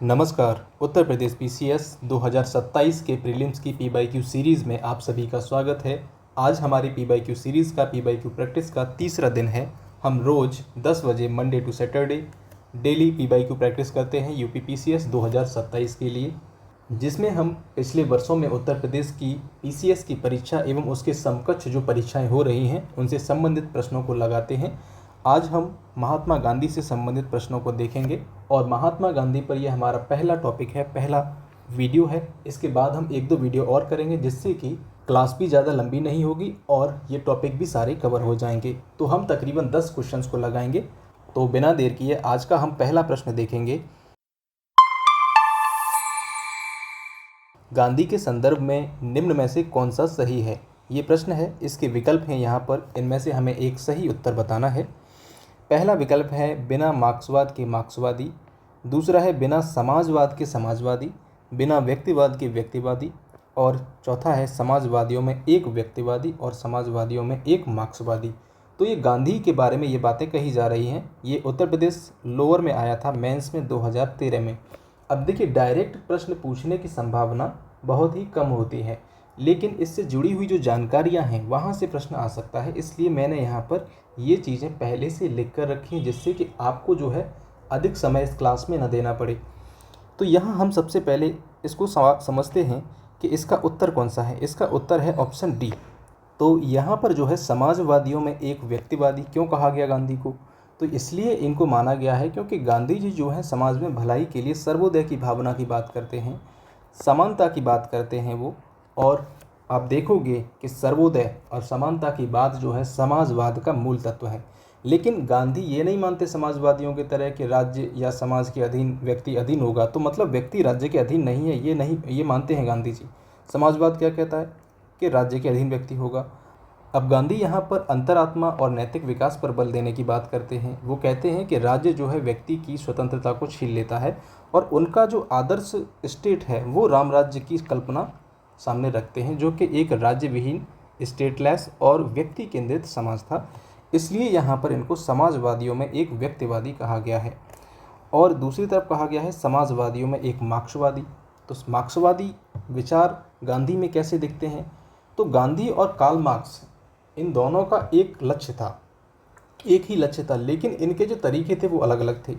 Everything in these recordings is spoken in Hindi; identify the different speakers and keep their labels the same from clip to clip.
Speaker 1: नमस्कार। उत्तर प्रदेश पीसीएस 2027 के प्रीलिम्स की पी/क्यू सीरीज़ में आप सभी का स्वागत है। आज हमारी पी/क्यू सीरीज़ का पी/क्यू प्रैक्टिस का तीसरा दिन है। हम रोज़ 10 बजे Monday to Saturday daily P Q practice करते हैं यूपी पीसीएस 2027 के लिए, जिसमें हम पिछले वर्षों में उत्तर प्रदेश की पीसीएस की परीक्षा एवं उसके समकक्ष जो परीक्षाएं हो रही हैं उनसे संबंधित प्रश्नों को लगाते हैं। आज हम महात्मा गांधी से संबंधित प्रश्नों को देखेंगे और महात्मा गांधी पर यह हमारा पहला टॉपिक है, पहला वीडियो है। इसके बाद हम एक दो वीडियो और करेंगे जिससे कि क्लास भी ज़्यादा लंबी नहीं होगी और ये टॉपिक भी सारे कवर हो जाएंगे। तो हम तकरीबन 10 क्वेश्चंस को लगाएंगे। तो बिना देर किए आज का हम पहला प्रश्न देखेंगे। गांधी के संदर्भ में निम्न में से कौन सा सही है? ये प्रश्न है, इसके विकल्प हैं यहाँ पर। इनमें से हमें एक सही उत्तर बताना है। पहला विकल्प है बिना मार्क्सवाद के मार्क्सवादी, दूसरा है बिना समाजवाद के समाजवादी, बिना व्यक्तिवाद के व्यक्तिवादी, और चौथा है समाजवादियों में एक व्यक्तिवादी और समाजवादियों में एक मार्क्सवादी। तो ये गांधी के बारे में ये बातें कही जा रही हैं। ये उत्तर प्रदेश लोअर में आया था, मेंस में 2013 में। अब देखिए, डायरेक्ट प्रश्न पूछने की संभावना बहुत ही कम होती है, लेकिन इससे जुड़ी हुई जो जानकारियां हैं वहाँ से प्रश्न आ सकता है। इसलिए मैंने यहाँ पर ये चीज़ें पहले से लिख कर रखी हैं, जिससे कि आपको जो है अधिक समय इस क्लास में न देना पड़े। तो यहाँ हम सबसे पहले इसको समझते हैं कि इसका उत्तर कौन सा है। इसका उत्तर है ऑप्शन डी। तो यहाँ पर जो है समाजवादियों में एक व्यक्तिवादी क्यों कहा गया गांधी को? तो इसलिए इनको माना गया है क्योंकि गांधी जी जो है समाज में भलाई के लिए सर्वोदय की भावना की बात करते हैं, समानता की बात करते हैं वो। और आप देखोगे कि सर्वोदय और समानता की बात जो है समाजवाद का मूल तत्व है। लेकिन गांधी ये नहीं मानते समाजवादियों की तरह कि राज्य या समाज के अधीन व्यक्ति अधीन होगा, तो मतलब व्यक्ति राज्य के अधीन नहीं है, ये मानते हैं गांधी जी। समाजवाद क्या कहता है कि राज्य के अधीन व्यक्ति होगा। अब गांधी यहाँ पर अंतरात्मा और नैतिक विकास पर बल देने की बात करते हैं। वो कहते हैं कि राज्य जो है व्यक्ति की स्वतंत्रता को छीन लेता है, और उनका जो आदर्श स्टेट है वो राम राज्य की कल्पना सामने रखते हैं, जो कि एक राज्य विहीन, स्टेटलेस और व्यक्ति केंद्रित समाज था। इसलिए यहाँ पर इनको समाजवादियों में एक व्यक्तिवादी कहा गया है। और दूसरी तरफ कहा गया है समाजवादियों में एक मार्क्सवादी। तो मार्क्सवादी विचार गांधी में कैसे दिखते हैं? तो गांधी और कार्ल मार्क्स, इन दोनों का एक लक्ष्य था, एक ही लक्ष्य था, लेकिन इनके जो तरीके थे वो अलग अलग थे।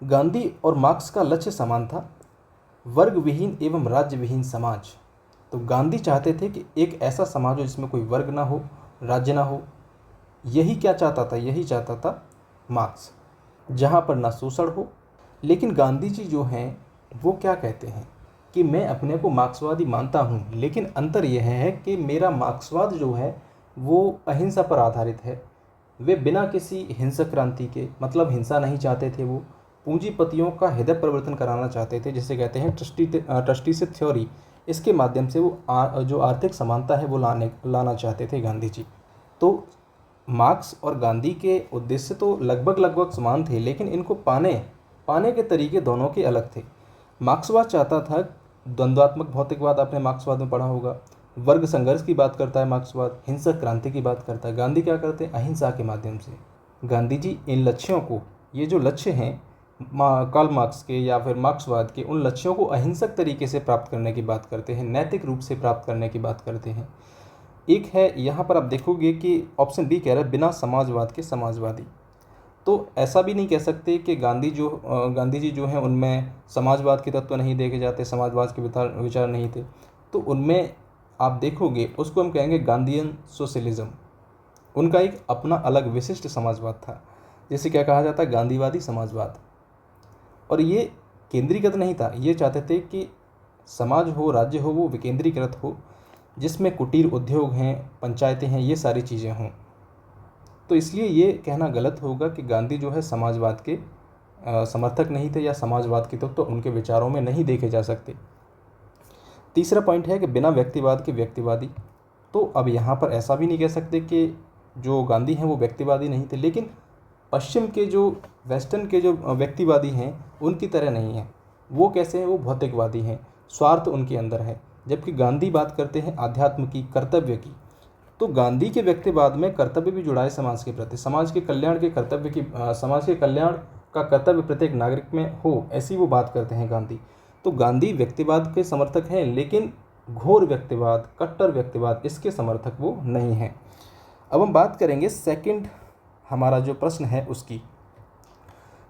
Speaker 1: गांधी और मार्क्स का लक्ष्य समान था, वर्ग विहीन एवं राज्य विहीन समाज। तो गांधी चाहते थे कि एक ऐसा समाज हो जिसमें कोई वर्ग ना हो, राज्य ना हो। यही क्या चाहता था? यही चाहता था मार्क्स, जहाँ पर ना शोषण हो। लेकिन गांधी जी जो हैं वो क्या कहते हैं कि मैं अपने को मार्क्सवादी मानता हूँ, लेकिन अंतर यह है कि मेरा मार्क्सवाद जो है वो अहिंसा पर आधारित है। वे बिना किसी हिंसक क्रांति के, मतलब हिंसा नहीं चाहते थे। वो पूंजीपतियों का हृदय परिवर्तन कराना चाहते थे, जिसे कहते हैं ट्रस्टी से थ्योरी। इसके माध्यम से वो जो आर्थिक समानता है वो लाना चाहते थे गांधी जी। तो मार्क्स और गांधी के उद्देश्य तो लगभग समान थे, लेकिन इनको पाने के तरीके दोनों के अलग थे। मार्क्सवाद चाहता था द्वंद्वात्मक भौतिकवाद, आपने मार्क्सवाद में पढ़ा होगा। वर्ग संघर्ष की बात करता है मार्क्सवाद, हिंसक क्रांति की बात करता है। गांधी क्या करते हैं? अहिंसा के माध्यम से। गांधी जी इन लक्ष्यों को, ये जो लक्ष्य हैं कार्ल मार्क्स के या फिर मार्क्सवाद के, उन लक्ष्यों को अहिंसक तरीके से प्राप्त करने की बात करते हैं, नैतिक रूप से प्राप्त करने की बात करते हैं। एक है यहाँ पर आप देखोगे कि ऑप्शन डी कह रहा है बिना समाजवाद के समाजवादी। तो ऐसा भी नहीं कह सकते कि गांधी जी जो हैं उनमें समाजवाद के तत्व नहीं देखे जाते, समाजवाद के विचार नहीं थे। तो उनमें आप देखोगे उसको हम कहेंगे गांधीयन सोशलिज्म। उनका एक अपना अलग विशिष्ट समाजवाद था, जिसे क्या कहा जाता है? गांधीवादी समाजवाद। और ये केंद्रीकृत नहीं था। ये चाहते थे कि समाज हो, राज्य हो, वो विकेंद्रीकृत हो, जिसमें कुटीर उद्योग हैं, पंचायतें हैं, ये सारी चीज़ें हों। तो इसलिए ये कहना गलत होगा कि गांधी जो है समाजवाद के समर्थक नहीं थे, या समाजवाद के तो उनके विचारों में नहीं देखे जा सकते। तीसरा पॉइंट है कि बिना व्यक्तिवाद के व्यक्तिवादी। तो अब यहाँ पर ऐसा भी नहीं कह सकते कि जो गांधी हैं वो व्यक्तिवादी नहीं थे, लेकिन पश्चिम के जो वेस्टर्न के जो व्यक्तिवादी हैं उनकी तरह नहीं हैं। वो कैसे हैं? वो भौतिकवादी हैं, स्वार्थ उनके अंदर है। जबकि गांधी बात करते हैं आध्यात्म की, कर्तव्य की। तो गांधी के व्यक्तिवाद में कर्तव्य भी जुड़ा है समाज के प्रति, समाज के कल्याण के कर्तव्य की, समाज के कल्याण का कर्तव्य प्रत्येक नागरिक में हो, ऐसी वो बात करते हैं गांधी। तो गांधी व्यक्तिवाद के समर्थक हैं, लेकिन घोर व्यक्तिवाद, कट्टर व्यक्तिवाद, इसके समर्थक वो नहीं हैं। अब हम बात करेंगे सेकंड, हमारा जो प्रश्न है उसकी।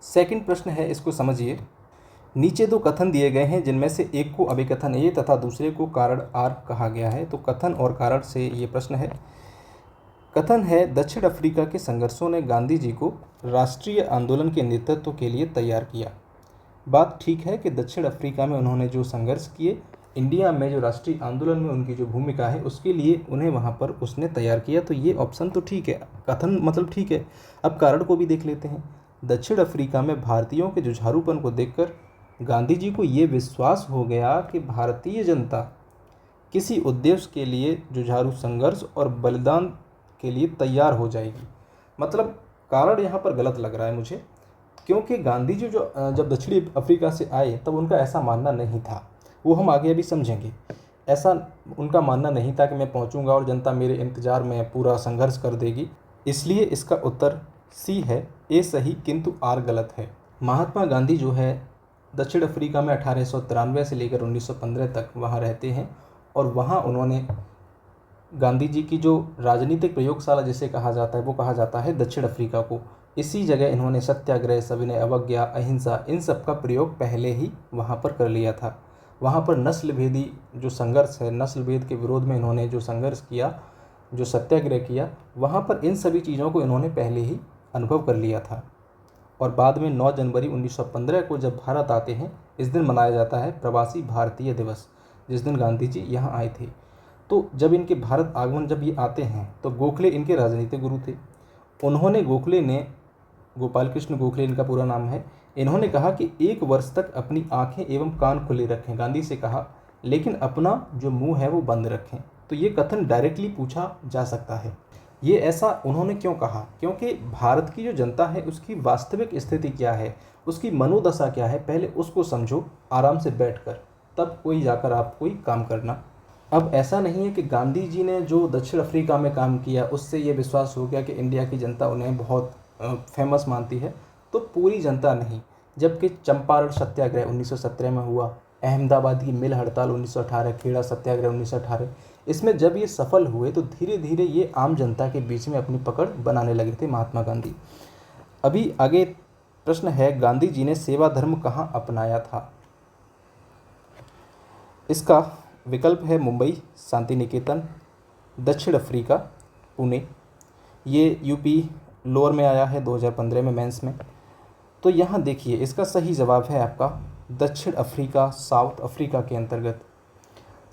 Speaker 1: सेकंड प्रश्न है, इसको समझिए। नीचे दो कथन दिए गए हैं जिनमें से एक को अभिकथन ए तथा दूसरे को कारण आर कहा गया है। तो कथन और कारण से ये प्रश्न है। कथन है, दक्षिण अफ्रीका के संघर्षों ने गांधी जी को राष्ट्रीय आंदोलन के नेतृत्व के लिए तैयार किया। बात ठीक है कि दक्षिण अफ्रीका में उन्होंने जो संघर्ष किए, इंडिया में जो राष्ट्रीय आंदोलन में उनकी जो भूमिका है उसके लिए उन्हें वहाँ पर उसने तैयार किया। तो ये ऑप्शन तो ठीक है, कथन मतलब ठीक है। अब कारण को भी देख लेते हैं। दक्षिण अफ्रीका में भारतीयों के जुझारूपन को देखकर गांधी जी को ये विश्वास हो गया कि भारतीय जनता किसी उद्देश्य के लिए जुझारू संघर्ष और बलिदान के लिए तैयार हो जाएगी। मतलब कारण यहाँ पर गलत लग रहा है मुझे, क्योंकि गांधी जी जो जब दक्षिणी अफ्रीका से आए तब उनका ऐसा मानना नहीं था, वो हम आगे अभी समझेंगे। ऐसा उनका मानना नहीं था कि मैं पहुंचूंगा और जनता मेरे इंतज़ार में पूरा संघर्ष कर देगी। इसलिए इसका उत्तर सी है, ए सही किंतु आर गलत है। महात्मा गांधी जो है दक्षिण अफ्रीका में 1893 से लेकर 1915 तक वहाँ रहते हैं और वहाँ उन्होंने गांधी जी की जो राजनीतिक प्रयोगशाला जिसे कहा जाता है वो कहा जाता है दक्षिण अफ्रीका को। इसी जगह इन्होंने सत्याग्रह, सविनय अवज्ञा, अहिंसा, इन सब का प्रयोग पहले ही वहाँ पर कर लिया था। वहाँ पर नस्ल भेदी जो संघर्ष है, नस्ल भेद के विरोध में इन्होंने जो संघर्ष किया, जो सत्याग्रह किया, वहाँ पर इन सभी चीज़ों को इन्होंने पहले ही अनुभव कर लिया था। और बाद में 9 जनवरी 1915 को जब भारत आते हैं, इस दिन मनाया जाता है प्रवासी भारतीय दिवस, जिस दिन गांधी जी यहाँ आए थे। तो जब इनके भारत आगमन जब ये आते हैं तो गोखले इनके राजनीतिक गुरु थे। गोखले ने, गोपाल कृष्ण गोखले इनका पूरा नाम है, इन्होंने कहा कि 1 वर्ष तक अपनी आंखें एवं कान खुले रखें, गांधी से कहा, लेकिन अपना जो मुंह है वो बंद रखें। तो ये कथन डायरेक्टली पूछा जा सकता है। ये ऐसा उन्होंने क्यों कहा? क्योंकि भारत की जो जनता है उसकी वास्तविक स्थिति क्या है, उसकी मनोदशा क्या है, पहले उसको समझो आराम से बैठकर, तब कोई जाकर आप कोई काम करना। अब ऐसा नहीं है कि गांधी जी ने जो दक्षिण अफ्रीका में काम किया उससे ये विश्वास हो गया कि इंडिया की जनता उन्हें बहुत फेमस मानती है, तो पूरी जनता नहीं। जबकि चंपारण सत्याग्रह 1917 में हुआ, अहमदाबाद की मिल हड़ताल 1918, खेड़ा सत्याग्रह 1918, इसमें जब ये सफल हुए तो धीरे धीरे ये आम जनता के बीच में अपनी पकड़ बनाने लगे थे महात्मा गांधी। अभी आगे प्रश्न है, गांधी जी ने सेवा धर्म कहाँ अपनाया था? इसका विकल्प है मुंबई, शांति निकेतन, दक्षिण अफ्रीका, पुणे। ये यूपी लोअर में आया है 2015 में मेंस में। तो यहाँ देखिए, इसका सही जवाब है आपका दक्षिण अफ्रीका, साउथ अफ्रीका के अंतर्गत।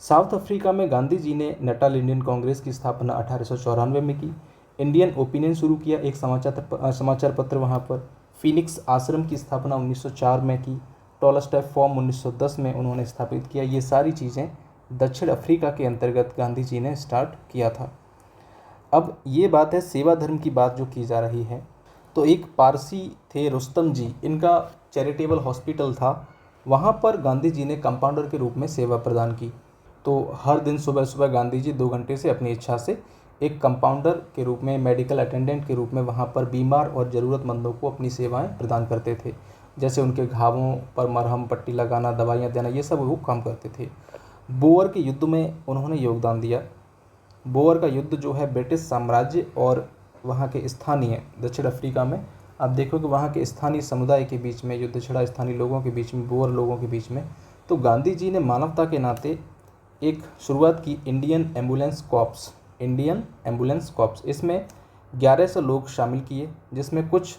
Speaker 1: साउथ अफ्रीका में गांधी जी ने नेटाल इंडियन कांग्रेस की स्थापना 1894 में की। इंडियन ओपिनियन शुरू किया, एक समाचार पत्र वहाँ पर। फिनिक्स आश्रम की स्थापना 1904 में की। टॉलस्टॉय फॉर्म 1910 में उन्होंने स्थापित किया। ये सारी चीज़ें दक्षिण अफ्रीका के अंतर्गत गांधी जी ने स्टार्ट किया था। अब ये बात है सेवा धर्म की बात जो की जा रही है, तो एक पारसी थे रुस्तम जी, इनका चैरिटेबल हॉस्पिटल था, वहाँ पर गांधी जी ने कंपाउंडर के रूप में सेवा प्रदान की। तो हर दिन सुबह सुबह गांधी जी 2 घंटे से अपनी इच्छा से एक कंपाउंडर के रूप में, मेडिकल अटेंडेंट के रूप में वहाँ पर बीमार और ज़रूरतमंदों को अपनी सेवाएं प्रदान करते थे। जैसे उनके घावों पर मरहम पट्टी लगाना, दवाइयाँ देना, ये सब वो काम करते थे। बोअर के युद्ध में उन्होंने योगदान दिया। बोअर का युद्ध जो है ब्रिटिश साम्राज्य और वहाँ के स्थानीय दक्षिण अफ्रीका में, आप देखो कि वहाँ के स्थानीय समुदाय के बीच में युद्ध छिड़ा, स्थानीय लोगों के बीच में, बोअर लोगों के बीच में। तो गांधी जी ने मानवता के नाते एक शुरुआत की इंडियन एम्बुलेंस कॉर्प्स। इसमें 1100 लोग शामिल किए, जिसमें कुछ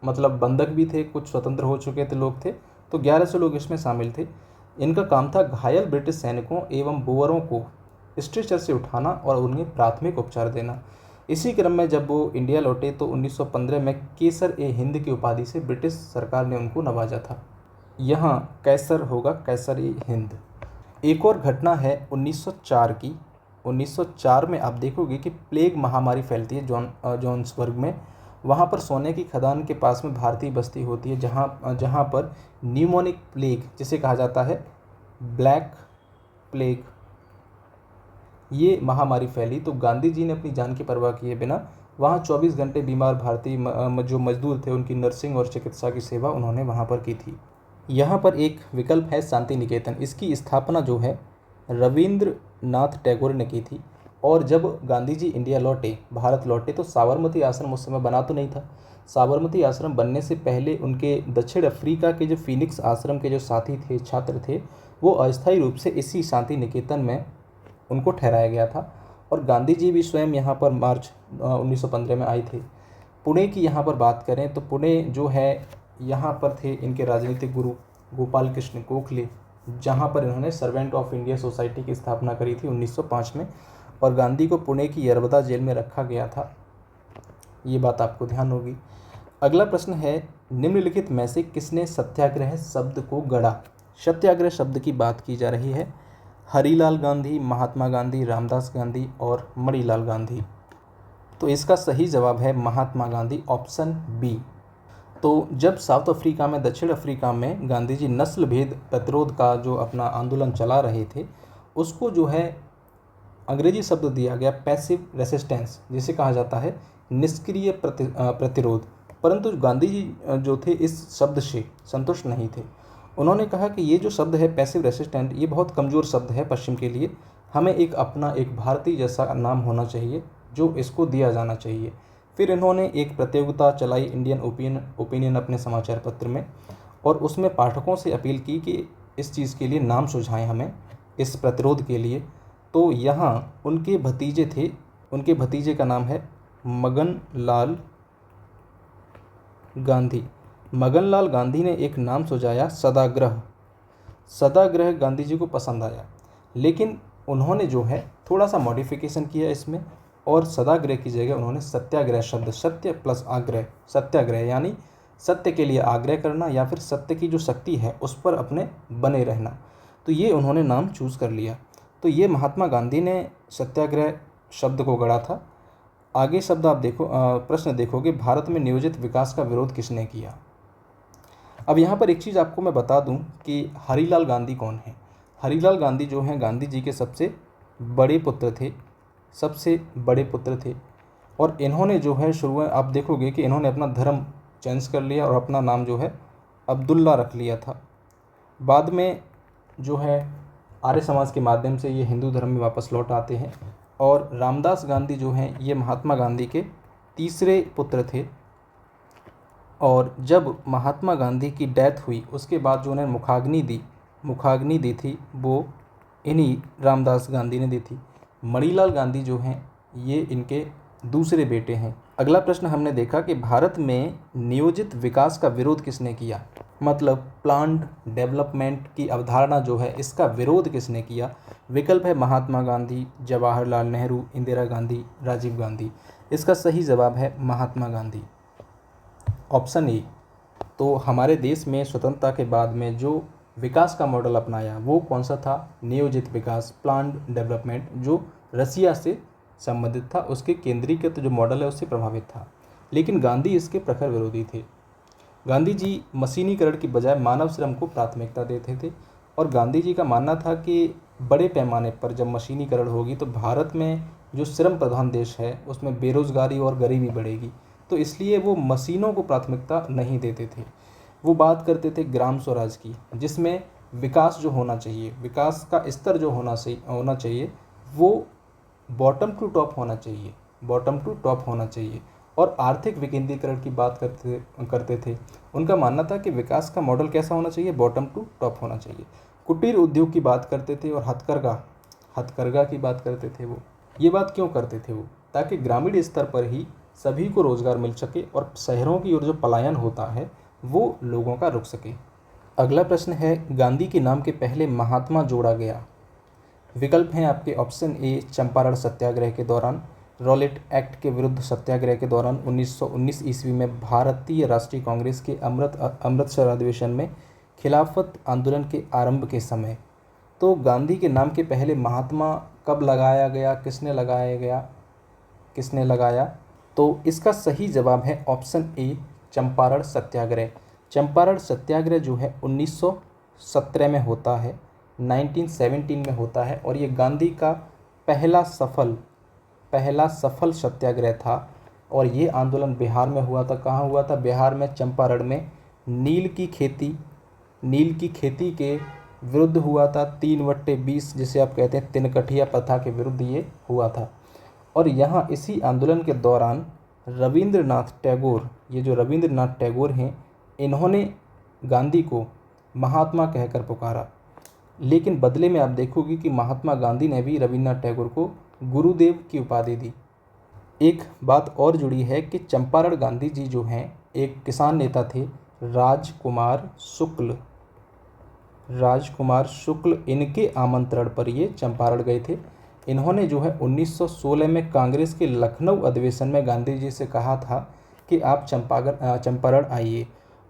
Speaker 1: मतलब बंधक भी थे, कुछ स्वतंत्र हो चुके थे लोग थे। तो 1100 लोग इसमें शामिल थे। इनका काम था घायल ब्रिटिश सैनिकों एवं बोअरों को स्ट्रेचर से उठाना और उन्हें प्राथमिक उपचार देना। इसी क्रम में जब वो इंडिया लौटे तो 1915 में कैसर ए हिंद की उपाधि से ब्रिटिश सरकार ने उनको नवाजा था। यहाँ कैसर होगा, कैसर ए हिंद। एक और घटना है 1904 की। 1904 में आप देखोगे कि प्लेग महामारी फैलती है जोहान्सबर्ग में। वहाँ पर सोने की खदान के पास में भारतीय बस्ती होती है, जहाँ पर न्यूमोनिक प्लेग जिसे कहा जाता है, ब्लैक प्लेग, ये महामारी फैली। तो गांधी जी ने अपनी जान की परवाह किए बिना वहाँ 24 घंटे बीमार भारतीय जो मजदूर थे उनकी नर्सिंग और चिकित्सा की सेवा उन्होंने वहाँ पर की थी। यहाँ पर एक विकल्प है शांति निकेतन। इसकी स्थापना जो है रविंद्रनाथ टैगोर ने की थी। और जब गांधी जी इंडिया लौटे, भारत लौटे, तो साबरमती आश्रम उस समय बना तो नहीं था। साबरमती आश्रम बनने से पहले उनके दक्षिण अफ्रीका के जो फिनिक्स आश्रम के जो साथी थे, छात्र थे, वो अस्थायी रूप से इसी शांति निकेतन में उनको ठहराया गया था। और गांधी जी भी स्वयं यहाँ पर मार्च 1915 में आए थे। पुणे की यहाँ पर बात करें तो पुणे जो है, यहाँ पर थे इनके राजनीतिक गुरु गोपाल कृष्ण गोखले, जहाँ पर इन्होंने सर्वेंट ऑफ इंडिया सोसाइटी की स्थापना करी थी 1905 में। और गांधी को पुणे की यरबदा जेल में रखा गया था, ये बात आपको ध्यान होगी। अगला प्रश्न है, निम्नलिखित में से किसने सत्याग्रह शब्द को गढ़ा? सत्याग्रह शब्द की बात की जा रही है। हरिलाल गांधी, महात्मा गांधी, रामदास गांधी और मणिलाल गांधी। तो इसका सही जवाब है महात्मा गांधी, ऑप्शन बी। तो जब साउथ अफ्रीका में, दक्षिण अफ्रीका में गांधी जी नस्ल भेद प्रतिरोध का जो अपना आंदोलन चला रहे थे, उसको जो है अंग्रेजी शब्द दिया गया पैसिव रेसिस्टेंस, जिसे कहा जाता है निष्क्रिय प्रतिरोध। परंतु गांधी जी जो थे इस शब्द से संतुष्ट नहीं थे। उन्होंने कहा कि ये जो शब्द है पैसिव रेसिस्टेंट, ये बहुत कमज़ोर शब्द है पश्चिम के लिए, हमें एक अपना एक भारतीय जैसा नाम होना चाहिए जो इसको दिया जाना चाहिए। फिर इन्होंने एक प्रतियोगिता चलाई, इंडियन ओपिनियन अपने समाचार पत्र में, और उसमें पाठकों से अपील की कि इस चीज़ के लिए नाम सुझाएं हमें, इस प्रतिरोध के लिए। तो यहाँ उनके भतीजे थे, उनके भतीजे का नाम है मगनलाल गांधी। मगनलाल गांधी ने एक नाम सुझाया सदाग्रह। सदाग्रह गांधी जी को पसंद आया, लेकिन उन्होंने जो है थोड़ा सा मॉडिफिकेशन किया इसमें, और सदाग्रह की जगह उन्होंने सत्याग्रह शब्द, सत्य प्लस आग्रह, सत्याग्रह यानी सत्य के लिए आग्रह करना या फिर सत्य की जो शक्ति है उस पर अपने बने रहना, तो ये उन्होंने नाम चूज़ कर लिया। तो ये महात्मा गांधी ने सत्याग्रह शब्द को गढ़ा था। आगे शब्द आप देखो, प्रश्न देखोगे, भारत में नियोजित विकास का विरोध किसने किया? अब यहाँ पर एक चीज़ आपको मैं बता दूँ कि हरिलाल गांधी कौन है। हरिलाल गांधी जो हैं गांधी जी के सबसे बड़े पुत्र थे, सबसे बड़े पुत्र थे। और इन्होंने जो है शुरुआत आप देखोगे कि इन्होंने अपना धर्म चेंज कर लिया और अपना नाम जो है अब्दुल्ला रख लिया था। बाद में जो है आर्य समाज के माध्यम से ये हिंदू धर्म में वापस लौट आते हैं। और रामदास गांधी जो हैं ये महात्मा गांधी के तीसरे पुत्र थे। और जब महात्मा गांधी की डेथ हुई उसके बाद जो उन्हें मुखाग्नि दी थी वो इन्हीं रामदास गांधी ने दी थी। मणिलाल गांधी जो हैं ये इनके दूसरे बेटे हैं। अगला प्रश्न हमने देखा कि भारत में नियोजित विकास का विरोध किसने किया, मतलब प्लान्ड डेवलपमेंट की अवधारणा जो है इसका विरोध किसने किया? विकल्प है महात्मा गांधी, जवाहरलाल नेहरू, इंदिरा गांधी, राजीव गांधी। इसका सही जवाब है महात्मा गांधी, ऑप्शन ए। तो हमारे देश में स्वतंत्रता के बाद में जो विकास का मॉडल अपनाया वो कौन सा था? नियोजित विकास, प्लान्ड डेवलपमेंट, जो रसिया से संबंधित था, उसके केंद्रीकृत जो मॉडल है उससे प्रभावित था। लेकिन गांधी इसके प्रखर विरोधी थे। गांधी जी मशीनीकरण की बजाय मानव श्रम को प्राथमिकता देते थे। और गांधी जी का मानना था कि बड़े पैमाने पर जब मशीनीकरण होगी तो भारत में जो श्रम प्रधान देश है उसमें बेरोजगारी और गरीबी बढ़ेगी, तो इसलिए वो मशीनों को प्राथमिकता नहीं देते थे। वो बात करते थे ग्राम स्वराज की, जिसमें विकास जो होना चाहिए, विकास का स्तर जो होना चाहिए वो बॉटम टू टॉप होना चाहिए, बॉटम टू टॉप होना चाहिए। और आर्थिक विकेंद्रीकरण की बात करते थे। उनका मानना था कि विकास का मॉडल कैसा होना चाहिए? बॉटम टू टॉप होना चाहिए। कुटीर उद्योग की बात करते थे और हथकरघा की बात करते थे। वो ये बात क्यों करते थे? वो ताकि ग्रामीण स्तर पर ही सभी को रोजगार मिल सके और शहरों की ओर जो पलायन होता है वो लोगों का रुक सके। अगला प्रश्न है, गांधी के नाम के पहले महात्मा जोड़ा गया। विकल्प हैं आपके, ऑप्शन ए चंपारण सत्याग्रह के दौरान, रॉलेट एक्ट के विरुद्ध सत्याग्रह के दौरान 1919 ईस्वी में भारतीय राष्ट्रीय कांग्रेस के अमृतसर अधिवेशन में, खिलाफत आंदोलन के आरंभ के समय। तो गांधी के नाम के पहले महात्मा कब लगाया गया, किसने लगाया? तो इसका सही जवाब है ऑप्शन ए चंपारण सत्याग्रह। चंपारण सत्याग्रह जो है 1917 में होता है, 1917 में होता है। और ये गांधी का पहला सफल सत्याग्रह था और ये आंदोलन बिहार में हुआ था। कहाँ हुआ था? बिहार में चंपारण में नील की खेती के विरुद्ध हुआ था। 3/20 जिसे आप कहते हैं तिनकठिया प्रथा के विरुद्ध ये हुआ था। और यहाँ इसी आंदोलन के दौरान रविंद्रनाथ टैगोर, ये जो रविंद्रनाथ टैगोर हैं, इन्होंने गांधी को महात्मा कहकर पुकारा। लेकिन बदले में आप देखोगे कि महात्मा गांधी ने भी रविंद्रनाथ टैगोर को गुरुदेव की उपाधि दी। एक बात और जुड़ी है कि चंपारण गांधी जी जो हैं एक किसान नेता थे, राजकुमार शुक्ल इनके आमंत्रण पर ये चंपारण गए थे। इन्होंने जो है 1916 में कांग्रेस के लखनऊ अधिवेशन में गांधी जी से कहा था कि आप चंपारण आइए,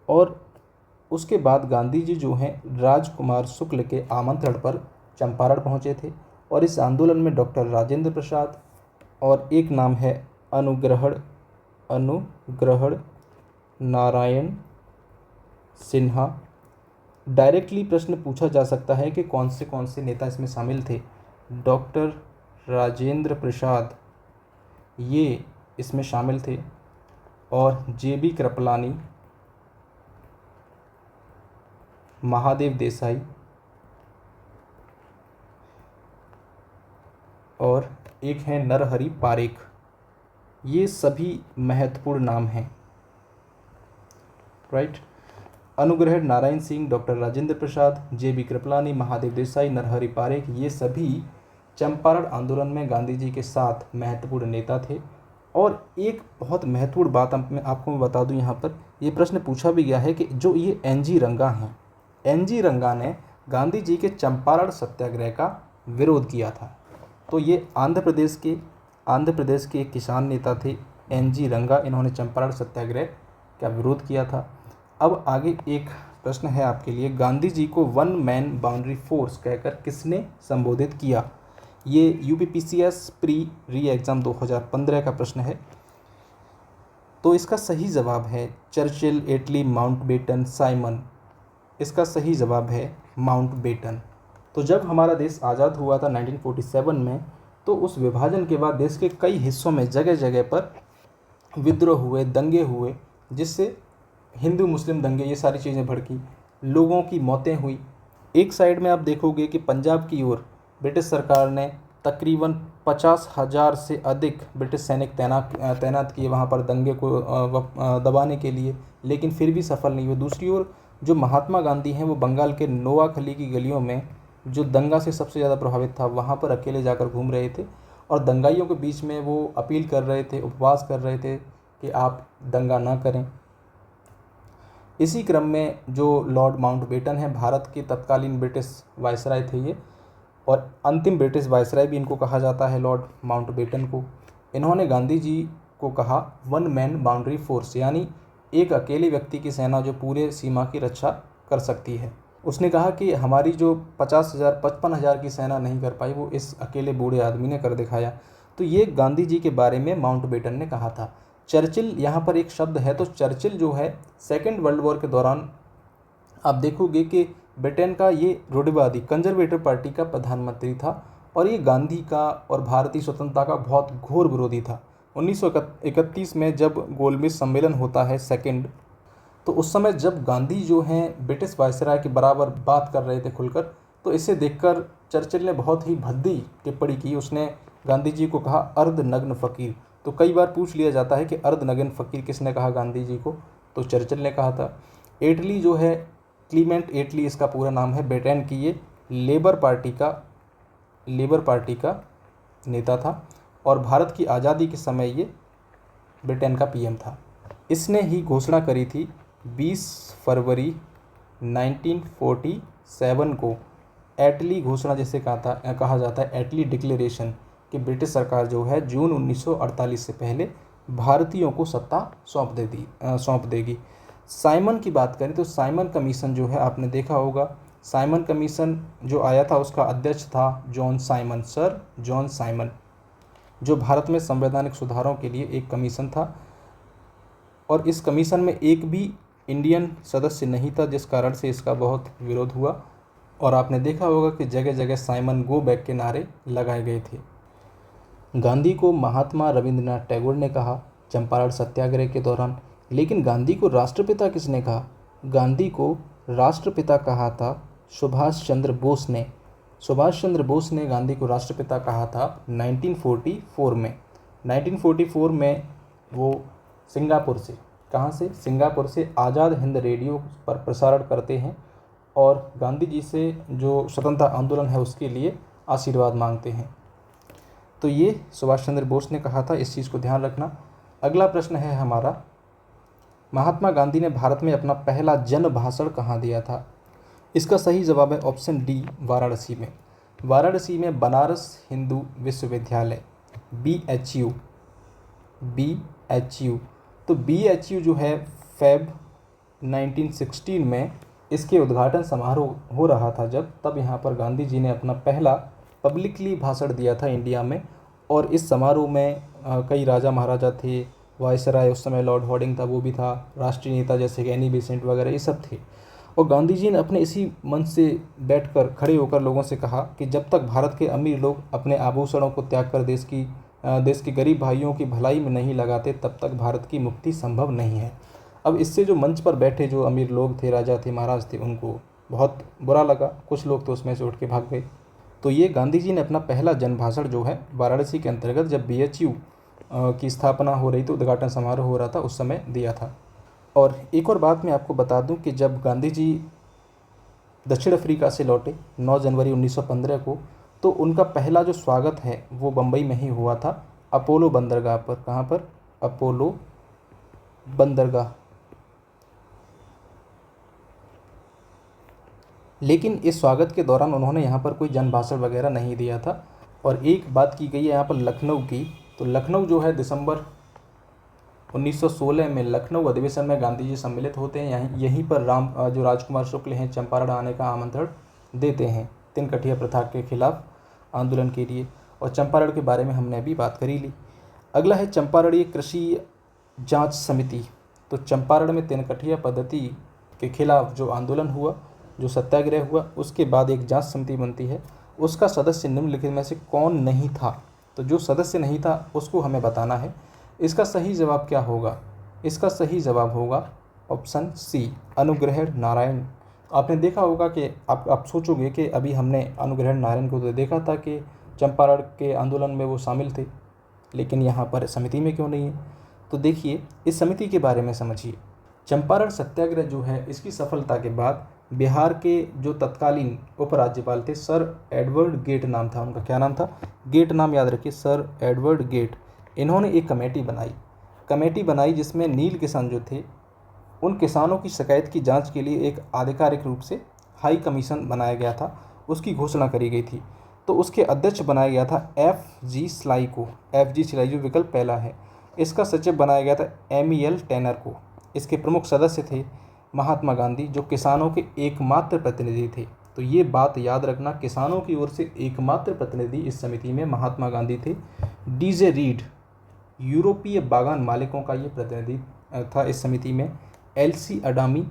Speaker 1: और उसके बाद गांधी जी जो हैं राजकुमार शुक्ल के आमंत्रण पर चंपारण पहुंचे थे। और इस आंदोलन में डॉक्टर राजेंद्र प्रसाद और एक नाम है अनुग्रहण नारायण सिन्हा। डायरेक्टली प्रश्न पूछा जा सकता है कि कौन से नेता इसमें शामिल थे। डॉक्टर राजेंद्र प्रसाद ये इसमें शामिल थे, और जेबी कृपलानी, महादेव देसाई और एक है नरहरि पारेख। ये सभी महत्वपूर्ण नाम हैं, राइट। अनुग्रह नारायण सिंह, डॉक्टर राजेंद्र प्रसाद, जेबी कृपलानी, महादेव देसाई, नरहरि पारेख, ये सभी चंपारण आंदोलन में गांधी जी के साथ महत्वपूर्ण नेता थे। और एक बहुत महत्वपूर्ण बात आपको मैं बता दूं, यहाँ पर ये प्रश्न पूछा भी गया है कि जो ये एनजी रंगा हैं, एनजी रंगा ने गांधी जी के चंपारण सत्याग्रह का विरोध किया था। तो ये आंध्र प्रदेश के एक किसान नेता थे एनजी रंगा, इन्होंने चंपारण सत्याग्रह का विरोध किया था। अब आगे एक प्रश्न है आपके लिए, गांधी जी को वन मैन बाउंड्री फोर्स कहकर किसने संबोधित किया? ये यूपीपीसीएस प्री री एग्ज़ाम 2015 का प्रश्न है। तो इसका सही जवाब है चर्चिल, एटली, माउंटबेटन, साइमन। इसका सही जवाब है माउंटबेटन। तो जब हमारा देश आज़ाद हुआ था 1947 में, तो उस विभाजन के बाद देश के कई हिस्सों में जगह जगह पर विद्रोह हुए, दंगे हुए, जिससे हिंदू मुस्लिम दंगे, ये सारी चीज़ें भड़की, लोगों की मौतें हुई। एक साइड में आप देखोगे कि पंजाब की ओर ब्रिटिश सरकार ने तकरीबन 50,000 से अधिक ब्रिटिश सैनिक तैनात किए वहाँ पर दंगे को दबाने के लिए, लेकिन फिर भी सफल नहीं हुए। दूसरी ओर जो महात्मा गांधी हैं वो बंगाल के नोआखली की गलियों में, जो दंगा से सबसे ज़्यादा प्रभावित था, वहाँ पर अकेले जाकर घूम रहे थे और दंगाइयों के बीच में वो अपील कर रहे थे, उपवास कर रहे थे कि आप दंगा ना करें। इसी क्रम में जो लॉर्ड माउंटबेटन हैं, भारत के तत्कालीन ब्रिटिश वायसराय थे ये, और अंतिम ब्रिटिश वायसराय भी इनको कहा जाता है, लॉर्ड माउंटबेटन को। इन्होंने गांधी जी को कहा वन मैन बाउंड्री फोर्स, यानी एक अकेले व्यक्ति की सेना जो पूरे सीमा की रक्षा कर सकती है। उसने कहा कि हमारी जो 50,000 55,000 की सेना नहीं कर पाई, वो इस अकेले बूढ़े आदमी ने कर दिखाया। तो ये गांधी जी के बारे में माउंटबेटन ने कहा था। चर्चिल यहाँ पर एक शब्द है, तो चर्चिल जो है सेकेंड वर्ल्ड वॉर के दौरान आप देखोगे कि ब्रिटेन का ये रूढ़िवादी कंजर्वेटिव पार्टी का प्रधानमंत्री था, और ये गांधी का और भारतीय स्वतंत्रता का बहुत घोर विरोधी था। 1931 में जब गोलमेज सम्मेलन होता है सेकेंड, तो उस समय जब गांधी जो हैं ब्रिटिश वायसराय के बराबर बात कर रहे थे खुलकर, तो इसे देखकर चर्चिल ने बहुत ही भद्दी टिप्पणी की। उसने गांधी जी को कहा अर्धनग्न फ़कीर। तो कई बार पूछ लिया जाता है कि अर्धनग्न फ़कीर किसने कहा गांधी जी को, तो चर्चिल ने कहा था। एटली जो है, क्लीमेंट एटली इसका पूरा नाम है, ब्रिटेन की ये लेबर पार्टी का नेता था, और भारत की आज़ादी के समय ये ब्रिटेन का पीएम था। इसने ही घोषणा करी थी 20 फरवरी 1947 को, एटली घोषणा जिसे कहा जाता है, एटली डिक्लेरेशन, कि ब्रिटिश सरकार जो है जून 1948 से पहले भारतीयों को सत्ता सौंप देगी। साइमन की बात करें तो साइमन कमीशन जो है, आपने देखा होगा, साइमन कमीशन जो आया था उसका अध्यक्ष था सर जॉन साइमन, जो भारत में संवैधानिक सुधारों के लिए एक कमीशन था, और इस कमीशन में एक भी इंडियन सदस्य नहीं था, जिस कारण से इसका बहुत विरोध हुआ। और आपने देखा होगा कि जगह जगह साइमन गो बैक के नारे लगाए गए थे। गांधी को महात्मा रविंद्रनाथ टैगोर ने कहा चंपारण सत्याग्रह के दौरान। लेकिन गांधी को राष्ट्रपिता किसने कहा? गांधी को राष्ट्रपिता कहा था सुभाष चंद्र बोस ने। सुभाष चंद्र बोस ने गांधी को राष्ट्रपिता कहा था 1944 में। 1944 में वो सिंगापुर से, कहाँ से? सिंगापुर से आज़ाद हिंद रेडियो पर प्रसारण करते हैं और गांधी जी से जो स्वतंत्रता आंदोलन है उसके लिए आशीर्वाद मांगते हैं। तो ये सुभाष चंद्र बोस ने कहा था, इस चीज़ को ध्यान रखना। अगला प्रश्न है हमारा, महात्मा गांधी ने भारत में अपना पहला जन भाषण कहाँ दिया था? इसका सही जवाब है ऑप्शन डी, वाराणसी में। वाराणसी में बनारस हिंदू विश्वविद्यालय, BHU। तो BHU जो है फेब 1916 में इसके उद्घाटन समारोह हो रहा था तब यहाँ पर गांधी जी ने अपना पहला पब्लिकली भाषण दिया था इंडिया में। और इस समारोह में कई राजा महाराजा थे, वायसराय उस समय लॉर्ड हॉर्डिंग था, वो भी था, राष्ट्रीय नेता जैसे कि एनी बेसेंट वगैरह ये सब थे। और गांधी जी ने अपने इसी मंच से बैठकर खड़े होकर लोगों से कहा कि जब तक भारत के अमीर लोग अपने आभूषणों को त्याग कर देश के गरीब भाइयों की भलाई में नहीं लगाते तब तक भारत की मुक्ति संभव नहीं है। अब इससे जो मंच पर बैठे जो अमीर लोग थे, राजा थे, महाराज थे, उनको बहुत बुरा लगा। कुछ लोग तो उसमें से उठ के भाग गए। तो ये गांधी जी ने अपना पहला जनभाषण जो है वाराणसी के अंतर्गत जब BHU की स्थापना हो रही थी, उद्घाटन समारोह हो रहा था, उस समय दिया था। और एक और बात मैं आपको बता दूं कि जब गांधी जी दक्षिण अफ्रीका से लौटे 9 जनवरी 1915 को, तो उनका पहला जो स्वागत है वो बम्बई में ही हुआ था, अपोलो बंदरगाह पर। कहाँ पर? अपोलो बंदरगाह। लेकिन इस स्वागत के दौरान उन्होंने यहाँ पर कोई जन भाषण वगैरह नहीं दिया था। और एक बात की गई है यहाँ पर लखनऊ की, तो लखनऊ जो है दिसंबर 1916 में लखनऊ अधिवेशन में गांधी जी सम्मिलित होते हैं। यहीं पर जो राजकुमार शुक्ल हैं चंपारण आने का आमंत्रण देते हैं तिनकठिया प्रथा के खिलाफ आंदोलन के लिए। और चंपारण के बारे में हमने अभी बात करी ली। अगला है चंपारणीय कृषि जांच समिति। तो चंपारण में तिनकठिया पद्धति के खिलाफ जो आंदोलन हुआ, जो सत्याग्रह हुआ, उसके बाद एक जांच समिति बनती है। उसका सदस्य निम्नलिखित में से कौन नहीं था? तो जो सदस्य नहीं था उसको हमें बताना है। इसका सही जवाब क्या होगा? इसका सही जवाब होगा ऑप्शन सी, अनुग्रह नारायण। आपने देखा होगा कि आप सोचोगे कि अभी हमने अनुग्रह नारायण को तो देखा था कि चंपारण के आंदोलन में वो शामिल थे, लेकिन यहाँ पर समिति में क्यों नहीं है? तो देखिए, इस समिति के बारे में समझिए। चंपारण सत्याग्रह जो है, इसकी सफलता के बाद बिहार के जो तत्कालीन उपराज्यपाल थे, सर एडवर्ड गेट नाम था उनका। क्या नाम था? गेट नाम याद रखिए, सर एडवर्ड गेट। इन्होंने एक कमेटी बनाई जिसमें नील किसान जो थे, उन किसानों की शिकायत की जांच के लिए एक आधिकारिक रूप से हाई कमीशन बनाया गया था, उसकी घोषणा करी गई थी। तो उसके अध्यक्ष बनाया गया था FG स्लाई को। FG स्लाई जो विकल्प पहला है। इसका सचिव बनाया गया था MEL टेनर को। इसके प्रमुख सदस्य थे महात्मा गांधी, जो किसानों के एकमात्र प्रतिनिधि थे। तो ये बात याद रखना, किसानों की ओर से एकमात्र प्रतिनिधि इस समिति में महात्मा गांधी थे। DJ रीड, यूरोपीय बागान मालिकों का ये प्रतिनिधि था इस समिति में। LC Adami,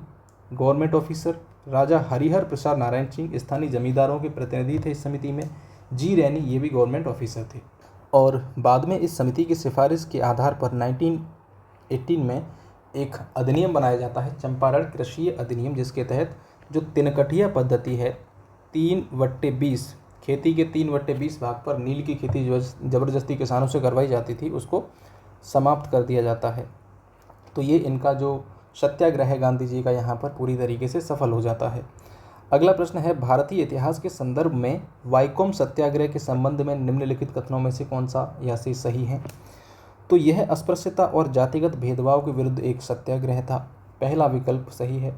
Speaker 1: government officer. Raja Harihar Prasad Narayan Singh, स्थानीय जमींदारों के प्रतिनिधि थे इस समिति में। G रैनी, ये भी गवर्नमेंट ऑफिसर थे। और बाद में इस समिति की सिफारिश के आधार पर 1918 में एक अधिनियम बनाया जाता है, चंपारण कृषि अधिनियम, जिसके तहत जो तिनकठिया पद्धति है 3/20, खेती के 3/20 भाग पर नील की खेती जो ज़बरदस्ती किसानों से करवाई जाती थी, उसको समाप्त कर दिया जाता है। तो ये इनका जो सत्याग्रह है गांधी जी का, यहाँ पर पूरी तरीके से सफल हो जाता है। अगला प्रश्न है, भारतीय इतिहास के संदर्भ में वाइकोम सत्याग्रह के संबंध में निम्नलिखित कथनों में से कौन सा या से सही है? तो यह अस्पृश्यता और जातिगत भेदभाव के विरुद्ध एक सत्याग्रह था। पहला विकल्प सही है।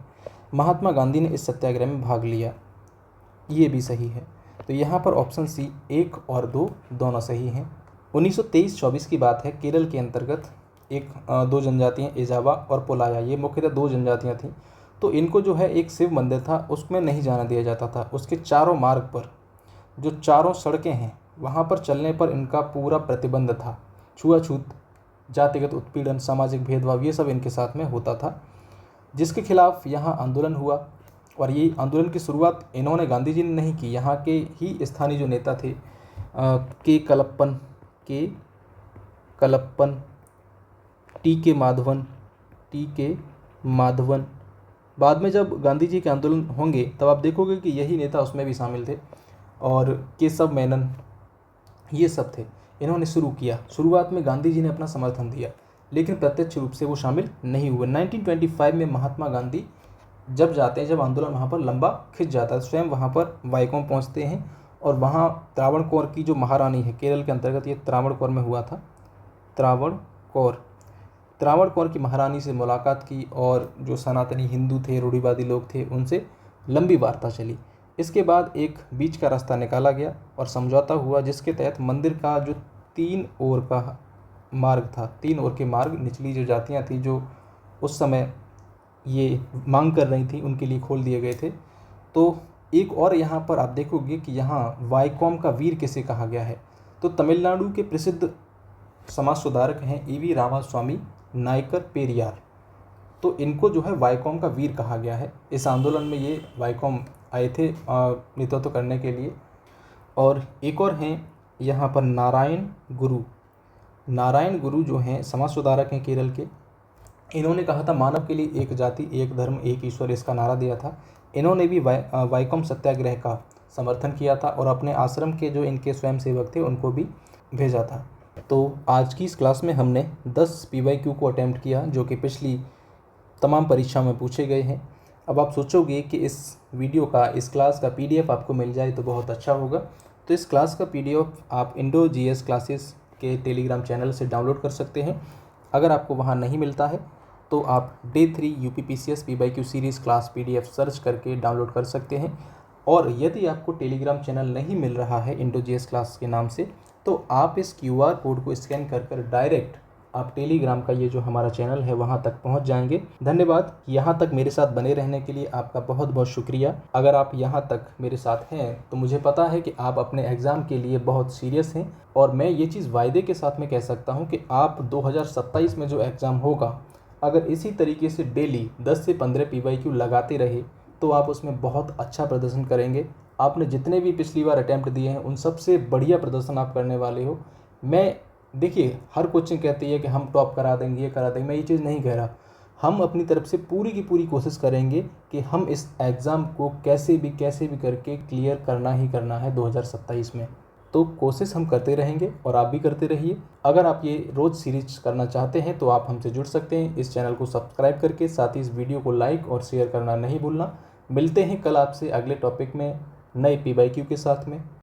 Speaker 1: महात्मा गांधी ने इस सत्याग्रह में भाग लिया, ये भी सही है। तो यहाँ पर ऑप्शन सी 1 और 2 दोनों सही हैं। 1923-24 की बात है। केरल के अंतर्गत दो जनजातियाँ एजावा और पोलाया, ये मुख्यतः 2 जनजातियाँ थीं। तो इनको जो है एक शिव मंदिर था, उसमें नहीं जाने दिया जाता था। उसके चारों मार्ग पर जो चारों सड़कें हैं, वहाँ पर चलने पर इनका पूरा प्रतिबंध था। छुआछूत, जातिगत उत्पीड़न, सामाजिक भेदभाव, ये सब इनके साथ में होता था, जिसके खिलाफ यहाँ आंदोलन हुआ। और ये आंदोलन की शुरुआत इन्होंने, गांधी जी ने नहीं की, यहाँ के ही स्थानीय जो नेता थे के कलप्पन टी के माधवन। बाद में जब गांधी जी के आंदोलन होंगे तब आप देखोगे कि यही नेता उसमें भी शामिल थे, और केशव मेनन, ये सब थे। इन्होंने शुरू किया। शुरुआत में गांधी जी ने अपना समर्थन दिया, लेकिन प्रत्यक्ष रूप से वो शामिल नहीं हुए। 1925 में महात्मा गांधी जब जाते हैं, जब आंदोलन वहाँ पर लंबा खिंच जाता है, स्वयं वहाँ पर वाइकोम पहुँचते हैं, और वहाँ त्रावणकोर की जो महारानी है, केरल के अंतर्गत ये त्रावणकोर में हुआ था, त्रावणकोर की महारानी से मुलाकात की, और जो सनातनी हिंदू थे, रूढ़िवादी लोग थे, उनसे लंबी वार्ता चली। इसके बाद एक बीच का रास्ता निकाला गया और समझौता हुआ, जिसके तहत मंदिर का जो 3 ओर का मार्ग था, 3 ओर के मार्ग निचली जो जातियाँ थी, जो उस समय ये मांग कर रही थी, उनके लिए खोल दिए गए थे। तो एक और यहाँ पर आप देखोगे कि यहाँ वाइकॉम का वीर किसे कहा गया है, तो तमिलनाडु के प्रसिद्ध समाज सुधारक हैं ईवी रामास्वामी नायकर पेरियार। तो इनको जो है वाइकॉम का वीर कहा गया है। इस आंदोलन में ये वाइकॉम आए थे नेतृत्व करने के लिए। और एक और हैं यहाँ पर नारायण गुरु जो हैं समाज सुधारक हैं केरल के। इन्होंने कहा था मानव के लिए एक जाति, एक धर्म, एक ईश्वर, इसका नारा दिया था। इन्होंने भी वाइकॉम सत्याग्रह का समर्थन किया था, और अपने आश्रम के जो इनके स्वयंसेवक थे उनको भी भेजा था। तो आज की इस क्लास में हमने 10 PYQ को अटैम्प्ट किया, जो कि पिछली तमाम परीक्षा में पूछे गए हैं। अब आप सोचोगे कि इस वीडियो का, इस क्लास का PDF आपको मिल जाए तो बहुत अच्छा होगा। तो इस क्लास का PDF आप IndoGS क्लासेस के टेलीग्राम चैनल से डाउनलोड कर सकते हैं। अगर आपको वहाँ नहीं मिलता है तो आप Day 3 UPPCS PYQ series class PDF search करके डाउनलोड कर सकते हैं। और यदि आपको टेलीग्राम चैनल नहीं मिल रहा है IndoGS क्लास के नाम से, तो आप इस QR कोड को स्कैन कर डायरेक्ट आप टेलीग्राम का ये जो हमारा चैनल है वहाँ तक पहुँच जाएंगे। धन्यवाद। यहाँ तक मेरे साथ बने रहने के लिए आपका बहुत बहुत शुक्रिया। अगर आप यहाँ तक मेरे साथ हैं तो मुझे पता है कि आप अपने एग्ज़ाम के लिए बहुत सीरियस हैं, और मैं ये चीज़ वायदे के साथ में कह सकता हूँ कि आप 2027 में जो एग्ज़ाम होगा, अगर इसी तरीके से डेली 10 से 15 PYQ लगाते रहे तो आप उसमें बहुत अच्छा प्रदर्शन करेंगे। आपने जितने भी पिछली बार अटैम्प्ट दिए हैं उन सबसे बढ़िया प्रदर्शन आप करने वाले हो। मैं देखिए, हर कोचिंग कहती है कि हम टॉप करा देंगे, ये करा देंगे, मैं ये चीज़ नहीं कह रहा। हम अपनी तरफ से पूरी की पूरी कोशिश करेंगे कि हम इस एग्ज़ाम को कैसे भी करके क्लियर करना ही करना है 2027 में। तो कोशिश हम करते रहेंगे और आप भी करते रहिए। अगर आप ये रोज़ सीरीज करना चाहते हैं तो आप हमसे जुड़ सकते हैं इस चैनल को सब्सक्राइब करके। साथ ही इस वीडियो को लाइक और शेयर करना नहीं भूलना। मिलते हैं कल आपसे अगले टॉपिक में नए PYQ के साथ में।